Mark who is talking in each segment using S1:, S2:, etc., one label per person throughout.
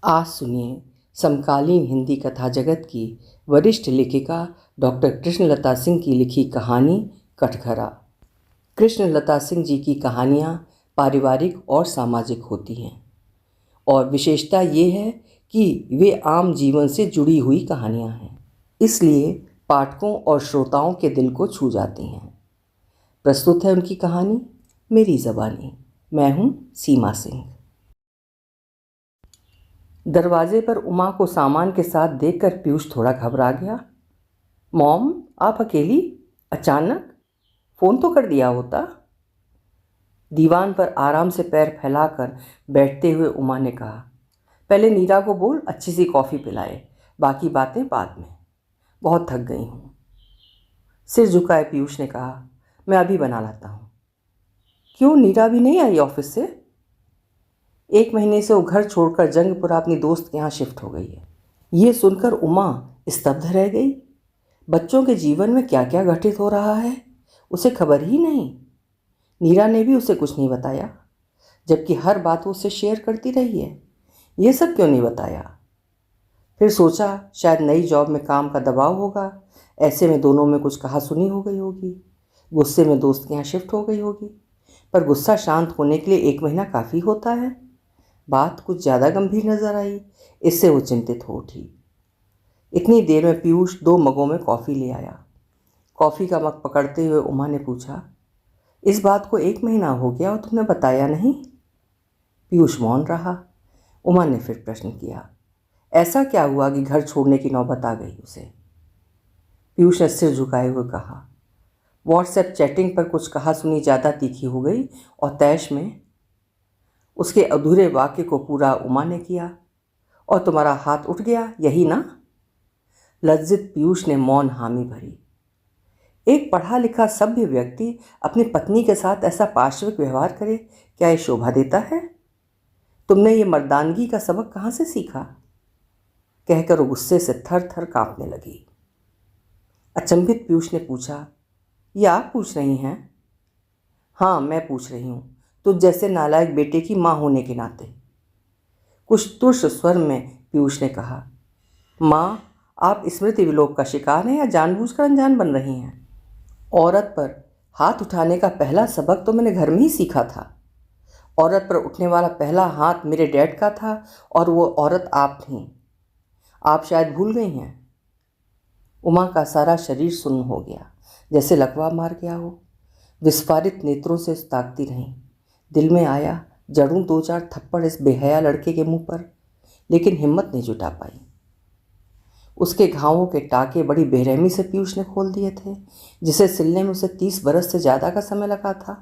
S1: आज सुनिए समकालीन हिंदी कथा जगत की वरिष्ठ लेखिका डॉक्टर कृष्णलता सिंह की लिखी कहानी कटघरा। कृष्णलता सिंह जी की कहानियाँ पारिवारिक और सामाजिक होती हैं और विशेषता ये है कि वे आम जीवन से जुड़ी हुई कहानियाँ हैं, इसलिए पाठकों और श्रोताओं के दिल को छू जाती हैं। प्रस्तुत है उनकी कहानी मेरी ज़बानी। मैं हूँ सीमा सिंह। दरवाजे पर उमा को सामान के साथ देखकर पीयूष थोड़ा घबरा गया। मॉम, आप अकेली? अचानक? फ़ोन तो कर दिया होता। दीवान पर आराम से पैर फैलाकर बैठते हुए उमा ने कहा, पहले नीरा को बोल अच्छी सी कॉफ़ी पिलाए, बाकी बातें बाद में। बहुत थक गई हूँ। सिर झुकाए पीयूष ने कहा, मैं अभी बना लाता हूँ। क्यों, नीरा भी नहीं आई ऑफिस से? 1 महीने से वो घर छोड़कर जंगपुरा अपनी दोस्त के यहाँ शिफ्ट हो गई है। ये सुनकर उमा स्तब्ध रह गई। बच्चों के जीवन में क्या क्या घटित हो रहा है उसे खबर ही नहीं। नीरा ने भी उसे कुछ नहीं बताया, जबकि हर बात वो उससे शेयर करती रही है। ये सब क्यों नहीं बताया? फिर सोचा शायद नई जॉब में काम का दबाव होगा, ऐसे में दोनों में कुछ कहा सुनी हो गई होगी, गुस्से में दोस्त के यहाँ शिफ्ट हो गई होगी। पर गुस्सा शांत होने के लिए 1 महीना काफ़ी होता है। बात कुछ ज़्यादा गंभीर नजर आई, इससे वो चिंतित हो उठी। इतनी देर में पीयूष 2 मगों में कॉफ़ी ले आया। कॉफ़ी का मग पकड़ते हुए उमा ने पूछा, इस बात को 1 महीना हो गया और तुमने बताया नहीं? पीयूष मौन रहा। उमा ने फिर प्रश्न किया, ऐसा क्या हुआ कि घर छोड़ने की नौबत आ गई उसे? पीयूष ने सिर झुकाए हुए कहा, व्हाट्सएप चैटिंग पर कुछ कहा सुनी ज़्यादा तीखी हो गई और तैश में उसके अधूरे वाक्य को पूरा उमा ने किया, और तुम्हारा हाथ उठ गया, यही ना? लज्जित पीयूष ने मौन हामी भरी। एक पढ़ा लिखा सभ्य व्यक्ति अपनी पत्नी के साथ ऐसा पाशविक व्यवहार करे, क्या ये शोभा देता है? तुमने ये मर्दानगी का सबक कहाँ से सीखा? कहकर वो गुस्से से थर थर कांपने लगी। अचंभित पीयूष ने पूछा, ये आप पूछ रही हैं? हाँ, मैं पूछ रही हूँ, तुझ जैसे नालायक बेटे की माँ होने के नाते। कुछ तुर्स स्वर में पीयूष ने कहा, माँ, आप स्मृति विलोप का शिकार हैं या जानबूझकर अनजान बन रही हैं? औरत पर हाथ उठाने का पहला सबक तो मैंने घर में ही सीखा था। औरत पर उठने वाला पहला हाथ मेरे डैड का था और वो औरत आप थीं। आप शायद भूल गई हैं। उमा का सारा शरीर सुन्न हो गया, जैसे लकवा मार गया हो। विस्फारित नेत्रों से ताकती रहीं। दिल में आया जड़ूं 2-4 थप्पड़ इस बेहया लड़के के मुंह पर, लेकिन हिम्मत नहीं जुटा पाई। उसके घावों के टाके बड़ी बेरहमी से पीयूष ने खोल दिए थे, जिसे सिलने में उसे 30 बरस से ज़्यादा का समय लगा था।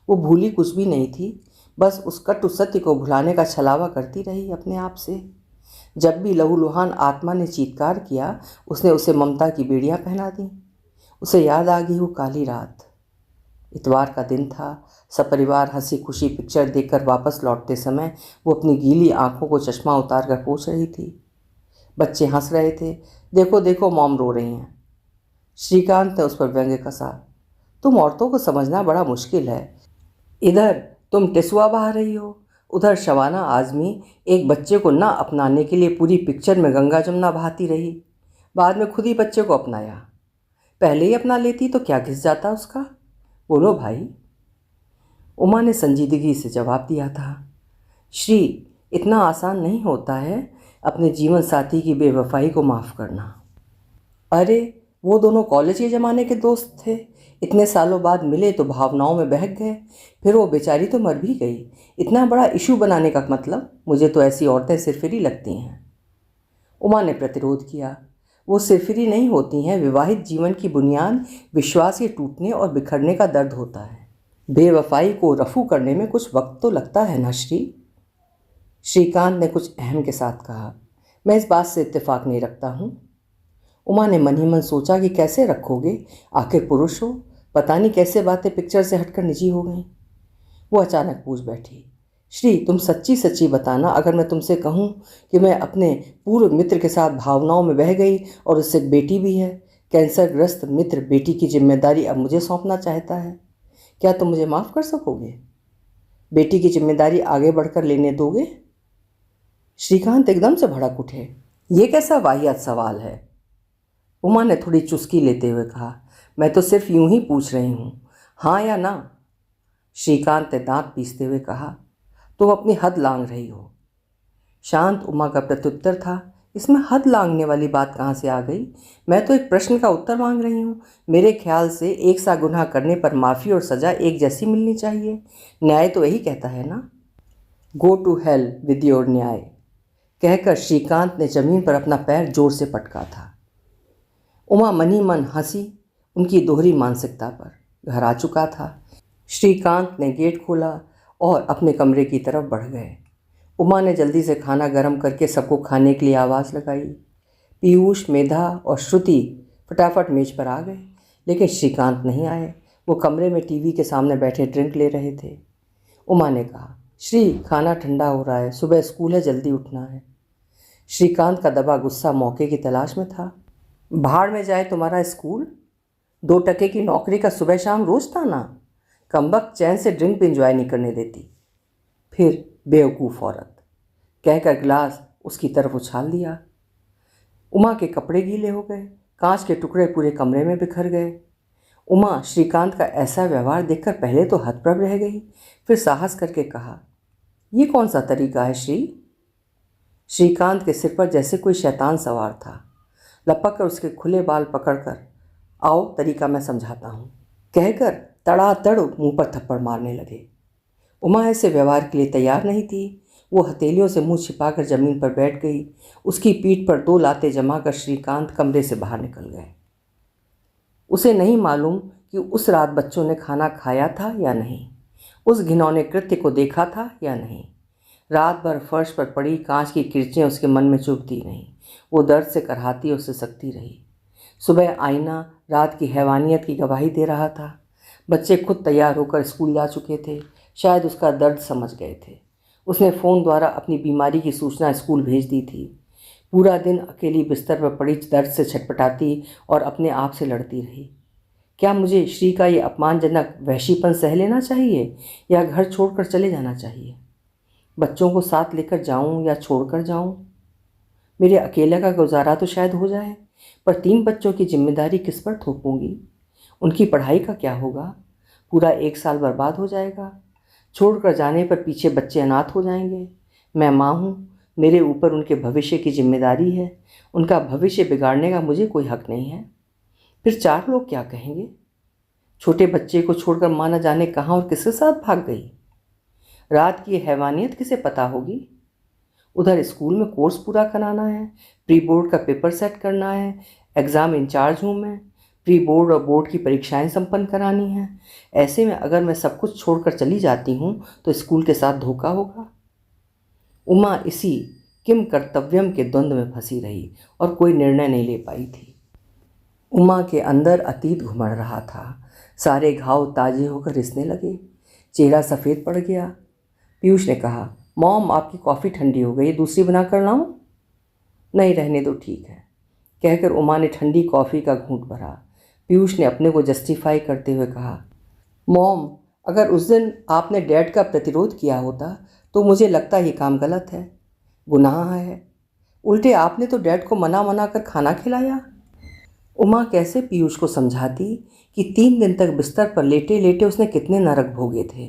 S1: वो भूली कुछ भी नहीं थी, बस उस कटु सत्य को भुलाने का छलावा करती रही अपने आप से। जब भी लहूलुहान आत्मा ने चीत्कार किया, उसने उसे ममता की बेड़ियाँ पहना दी। उसे याद आ गई वो काली रात। इतवार का दिन था। सपरिवार हंसी खुशी पिक्चर देखकर वापस लौटते समय वो अपनी गीली आंखों को चश्मा उतार कर पोंछ रही थी। बच्चे हंस रहे थे, देखो देखो मॉम रो रही हैं। श्रीकांत ने उस पर व्यंग्य कसा, तुम औरतों को समझना बड़ा मुश्किल है। इधर तुम टिसुआ बहा रही हो, उधर शबाना आज़मी एक बच्चे को ना अपनाने के लिए पूरी पिक्चर में गंगा जमुना बहाती रही, बाद में खुद ही बच्चे को अपनाया। पहले ही अपना लेती तो क्या घिस जाता उसका? बोलो भाई। उमा ने संजीदगी से जवाब दिया था, श्री, इतना आसान नहीं होता है अपने जीवन साथी की बेवफाई को माफ़ करना। अरे, वो दोनों कॉलेज के ज़माने के दोस्त थे, इतने सालों बाद मिले तो भावनाओं में बहक गए, फिर वो बेचारी तो मर भी गई। इतना बड़ा इशू बनाने का मतलब? मुझे तो ऐसी औरतें सिरफिरी लगती हैं। उमा ने प्रतिरोध किया, वो सिरफिरी नहीं होती हैं, विवाहित जीवन की बुनियाद विश्वास के टूटने और बिखरने का दर्द होता है। बेवफाई को रफू करने में कुछ वक्त तो लगता है ना श्री। श्रीकांत ने कुछ अहम के साथ कहा, मैं इस बात से इत्तेफाक नहीं रखता हूँ। उमा ने मन ही मन सोचा कि कैसे रखोगे, आखिर पुरुष हो। पता नहीं कैसे बातें पिक्चर से हटकर निजी हो गईं। वो अचानक पूछ बैठी, श्री, तुम सच्ची सच्ची बताना, अगर मैं तुमसे कहूँ कि मैं अपने पूर्व मित्र के साथ भावनाओं में बह गई और उससे एक बेटी भी है, कैंसरग्रस्त मित्र बेटी की जिम्मेदारी अब मुझे सौंपना चाहता है, क्या तुम मुझे माफ़ कर सकोगे? बेटी की जिम्मेदारी आगे बढ़कर लेने दोगे? श्रीकांत एकदम से भड़क उठे। ये कैसा वाहियात सवाल है? उमा ने थोड़ी चुस्की लेते हुए कहा, मैं तो सिर्फ यूं ही पूछ रही हूँ, हाँ या ना। श्रीकांत ने दांत पीसते हुए कहा, तुम अपनी हद लांघ रही हो। शांत उमा का प्रत्युत्तर था, इसमें हद लांघने वाली बात कहाँ से आ गई? मैं तो एक प्रश्न का उत्तर मांग रही हूँ। मेरे ख्याल से एक सा गुनाह करने पर माफ़ी और सज़ा एक जैसी मिलनी चाहिए। न्याय तो यही कहता है ना। Go to hell with your न्याय, कहकर श्रीकांत ने जमीन पर अपना पैर जोर से पटका था। उमा मनी मन हंसी उनकी दोहरी मानसिकता पर। घर आ चुका था। श्रीकांत ने गेट खोला और अपने कमरे की तरफ बढ़ गए। उमा ने जल्दी से खाना गर्म करके सबको खाने के लिए आवाज़ लगाई। पीयूष, मेधा और श्रुति फटाफट मेज पर आ गए, लेकिन श्रीकांत नहीं आए। वो कमरे में टीवी के सामने बैठे ड्रिंक ले रहे थे। उमा ने कहा, श्री, खाना ठंडा हो रहा है, सुबह स्कूल है, जल्दी उठना है। श्रीकांत का दबा गुस्सा मौके की तलाश में था। भाड़ में जाए तुम्हारा स्कूल, 2 टके की नौकरी का सुबह शाम रोज ताना। कमबख्त चैन से ड्रिंक भी इंजॉय नहीं करने देती। फिर बेवकूफ़ औरत, कहकर गिलास उसकी तरफ उछाल दिया। उमा के कपड़े गीले हो गए, कांच के टुकड़े पूरे कमरे में बिखर गए। उमा श्रीकांत का ऐसा व्यवहार देखकर पहले तो हतप्रभ रह गई, फिर साहस करके कहा, ये कौन सा तरीका है श्री? श्रीकांत के सिर पर जैसे कोई शैतान सवार था। लपक कर उसके खुले बाल पकड़कर, आओ तरीका मैं समझाता हूँ, कहकर तड़ातड़ मुंह पर थप्पड़ मारने लगे। उमा ऐसे व्यवहार के लिए तैयार नहीं थी। वो हथेलियों से मुंह छिपाकर जमीन पर बैठ गई। उसकी पीठ पर 2 लातें जमाकर श्रीकांत कमरे से बाहर निकल गए। उसे नहीं मालूम कि उस रात बच्चों ने खाना खाया था या नहीं, उस घिनौने कृत्य को देखा था या नहीं। रात भर फर्श पर पड़ी कांच की किरचें उसके मन में चुभती रहीं। वो दर्द से करहाती और सिसकती रही। सुबह आईना रात की हैवानियत की गवाही दे रहा था। बच्चे खुद तैयार होकर स्कूल जा चुके थे, शायद उसका दर्द समझ गए थे। उसने फ़ोन द्वारा अपनी बीमारी की सूचना स्कूल भेज दी थी। पूरा दिन अकेली बिस्तर पर पड़ी दर्द से छटपटाती और अपने आप से लड़ती रही। क्या मुझे श्री का ये अपमानजनक वहशीपन सह लेना चाहिए या घर छोड़कर चले जाना चाहिए? बच्चों को साथ लेकर जाऊं या छोड़कर जाऊं? मेरे अकेले का गुजारा तो शायद हो जाए, पर 3 बच्चों की जिम्मेदारी किस पर थोपूंगी? उनकी पढ़ाई का क्या होगा? पूरा 1 साल बर्बाद हो जाएगा। छोड़कर जाने पर पीछे बच्चे अनाथ हो जाएंगे। मैं माँ हूँ, मेरे ऊपर उनके भविष्य की जिम्मेदारी है। उनका भविष्य बिगाड़ने का मुझे कोई हक नहीं है। फिर 4 लोग क्या कहेंगे? छोटे बच्चे को छोड़कर माँ न जाने कहाँ और किसके साथ भाग गई। रात की हैवानियत किसे पता होगी? उधर स्कूल में कोर्स पूरा कराना है, प्री बोर्ड का पेपर सेट करना है, एग्ज़ाम इंचार्ज हूँ मैं, प्री बोर्ड और बोर्ड की परीक्षाएं संपन्न करानी हैं। ऐसे में अगर मैं सब कुछ छोड़कर चली जाती हूँ तो स्कूल के साथ धोखा होगा। उमा इसी किम कर्तव्यम के द्वंद्व में फंसी रही और कोई निर्णय नहीं ले पाई थी। उमा के अंदर अतीत घुमड़ रहा था। सारे घाव ताजे होकर रिसने लगे, चेहरा सफ़ेद पड़ गया। पीयूष ने कहा, मॉम आपकी कॉफ़ी ठंडी हो गई, दूसरी बना कर लाऊं? नहीं, रहने दो, ठीक है, कहकर उमा ने ठंडी कॉफ़ी का घूंट भरा। पीयूष ने अपने को जस्टिफाई करते हुए कहा, मॉम अगर उस दिन आपने डैड का प्रतिरोध किया होता तो मुझे लगता ये काम गलत है, गुनाह है। उल्टे आपने तो डैड को मना मना कर खाना खिलाया। उमा कैसे पीयूष को समझाती कि 3 दिन तक बिस्तर पर लेटे लेटे उसने कितने नरक भोगे थे,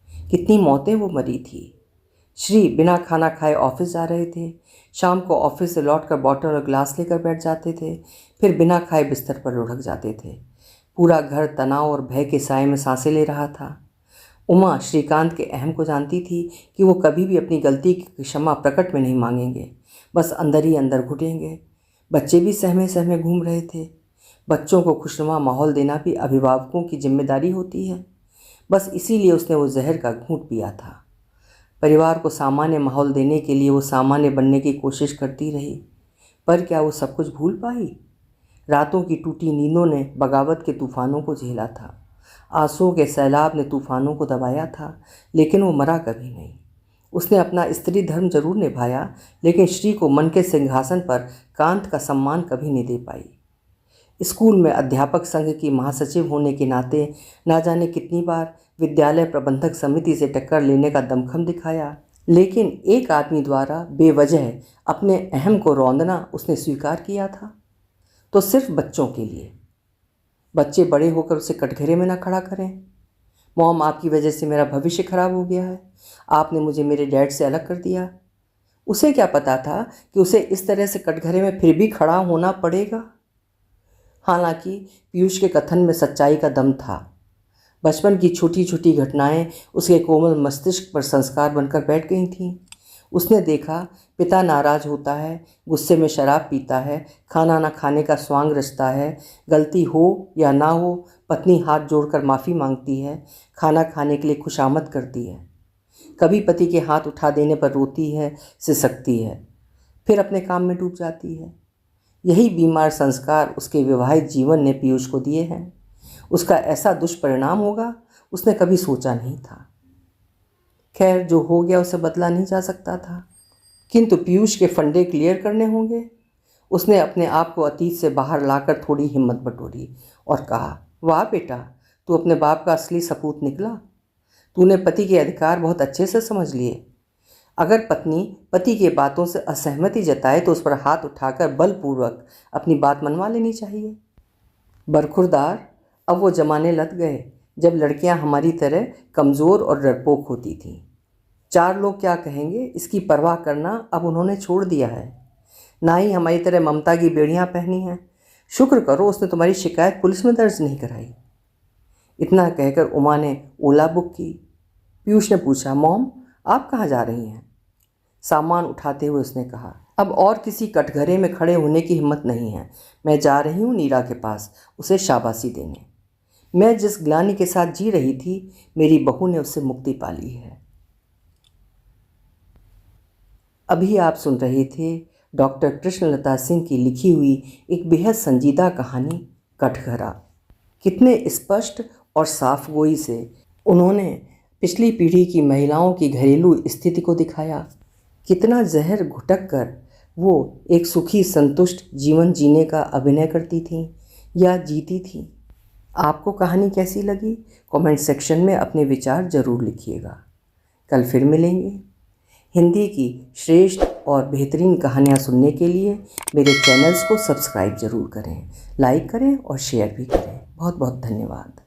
S1: कितनी मौतें वो मरी थी। श्री बिना खाना खाए ऑफिस जा रहे थे। शाम को ऑफिस से लौटकर बॉटल और ग्लास लेकर बैठ जाते थे, फिर बिना खाए बिस्तर पर लुढ़क जाते थे। पूरा घर तनाव और भय के साए में सांसें ले रहा था। उमा श्रीकांत के अहम को जानती थी कि वो कभी भी अपनी गलती की क्षमा प्रकट में नहीं मांगेंगे, बस अंदर ही अंदर घुटेंगे। बच्चे भी सहमे सहमे घूम रहे थे। बच्चों को खुशनुमा माहौल देना भी अभिभावकों की जिम्मेदारी होती है। बस इसीलिए उसने वो जहर का घूंट पिया था। परिवार को सामान्य माहौल देने के लिए वो सामान्य बनने की कोशिश करती रही, पर क्या वो सब कुछ भूल पाई? रातों की टूटी नींदों ने बगावत के तूफ़ानों को झेला था। आंसुओं के सैलाब ने तूफ़ानों को दबाया था, लेकिन वो मरा कभी नहीं। उसने अपना स्त्री धर्म जरूर निभाया, लेकिन श्री को मन के सिंहासन पर कांत का सम्मान कभी नहीं दे पाई। स्कूल में अध्यापक संघ की महासचिव होने के नाते ना जाने कितनी बार विद्यालय प्रबंधक समिति से टक्कर लेने का दमखम दिखाया, लेकिन एक आदमी द्वारा बेवजह अपने अहम को रौंदना उसने स्वीकार किया था, तो सिर्फ बच्चों के लिए। बच्चे बड़े होकर उसे कटघरे में ना खड़ा करें। मॉम, आपकी वजह से मेरा भविष्य खराब हो गया है, आपने मुझे मेरे डैड से अलग कर दिया। उसे क्या पता था कि उसे इस तरह से कटघरे में फिर भी खड़ा होना पड़ेगा। हालांकि पीयूष के कथन में सच्चाई का दम था। बचपन की छोटी छोटी घटनाएं उसके कोमल मस्तिष्क पर संस्कार बनकर बैठ गई थीं। उसने देखा, पिता नाराज होता है, गुस्से में शराब पीता है, खाना ना खाने का स्वांग रचता है, गलती हो या ना हो पत्नी हाथ जोड़कर माफ़ी मांगती है, खाना खाने के लिए खुशामद करती है, कभी पति के हाथ उठा देने पर रोती है, सिसकती है, फिर अपने काम में डूब जाती है। यही बीमार संस्कार उसके विवाहित जीवन ने पीयूष को दिए हैं। उसका ऐसा दुष्परिणाम होगा उसने कभी सोचा नहीं था। खैर, जो हो गया उसे बदला नहीं जा सकता था, किंतु पीयूष के फंडे क्लियर करने होंगे। उसने अपने आप को अतीत से बाहर लाकर थोड़ी हिम्मत बटोरी और कहा, वाह बेटा, तू अपने बाप का असली सपूत निकला। तूने पति के अधिकार बहुत अच्छे से समझ लिए। अगर पत्नी पति की बातों से असहमति जताए तो उस पर हाथ उठाकर बलपूर्वक अपनी बात मनवा लेनी चाहिए। बरखुरदार, अब वो ज़माने लग गए जब लड़कियां हमारी तरह कमज़ोर और डरपोक होती थीं। 4 लोग क्या कहेंगे इसकी परवाह करना अब उन्होंने छोड़ दिया है। ना ही हमारी तरह ममता की बेड़ियां पहनी हैं। शुक्र करो उसने तुम्हारी शिकायत पुलिस में दर्ज नहीं कराई। इतना कहकर उमा ने ओला बुक की। पीयूष ने पूछा, मॉम, आप कहाँ जा रही हैं? सामान उठाते हुए उसने कहा, अब और किसी कटघरे में खड़े होने की हिम्मत नहीं है। मैं जा रही हूँ नीरा के पास उसे शाबाशी देने। मैं जिस ग्लानि के साथ जी रही थी, मेरी बहू ने उससे मुक्ति पा ली है। अभी आप सुन रहे थे डॉक्टर कृष्णलता सिंह की लिखी हुई एक बेहद संजीदा कहानी कटघरा। कितने स्पष्ट और साफगोई से उन्होंने पिछली पीढ़ी की महिलाओं की घरेलू स्थिति को दिखाया। कितना जहर घुटक कर वो एक सुखी संतुष्ट जीवन जीने का अभिनय करती थीं या जीती थीं। आपको कहानी कैसी लगी? कमेंट सेक्शन में अपने विचार ज़रूर लिखिएगा। कल फिर मिलेंगे। हिंदी की श्रेष्ठ और बेहतरीन कहानियाँ सुनने के लिए मेरे चैनल्स को सब्सक्राइब ज़रूर करें, लाइक करें और शेयर भी करें। बहुत बहुत धन्यवाद।